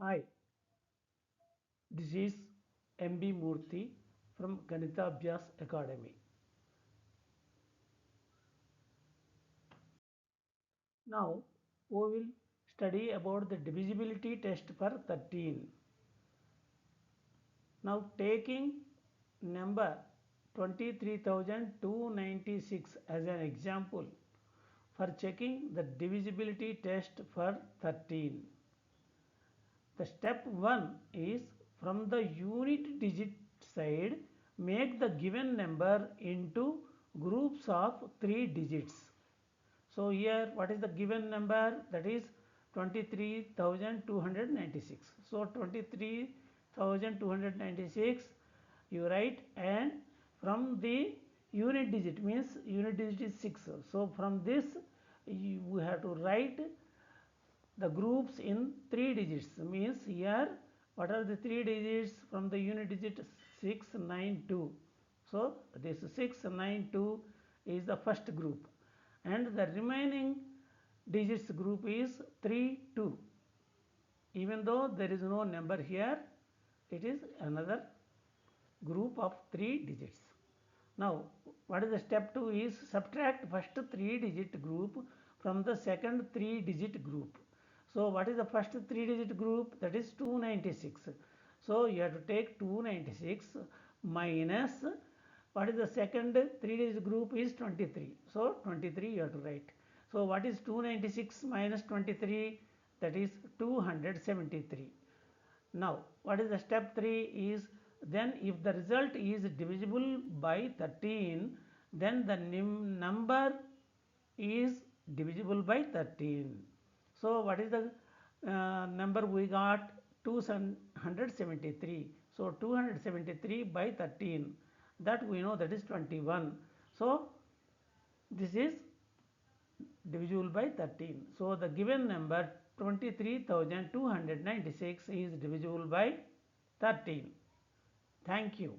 Hi, this is MB Murthy from Ganita Abhyas Academy. Now we will study about the divisibility test for 13. Now taking number 23,296 as an example for checking the divisibility test for 13. The step 1 is from the unit digit side make the given number into groups of 3 digits. So here what is the given number? That is 23,296. So 23,296 you write, and from the unit digit means unit digit is 6. So from this you have to write the groups in 3 digits. Means here what are the 3 digits from the unit digit? 692. So this 692 is the first group, and the remaining digits group is 3 2. Even though there is no number here, it is another group of 3 digits. Now what is the step 2 is subtract first 3 digit group from the second 3 digit group. So what is the first 3 digit group? That is 296. So you have to take 296 minus what is the second 3 digit group is 23. So 23 you have to write. So what is 296 minus 23? That is 273. Now what is the step 3 is, then if the result is divisible by 13, then the number is divisible by 13. So what is the number we got? 273. So 273 by 13, that we know that is 21. So this is divisible by 13. So the given number 23,296 is divisible by 13. Thank you.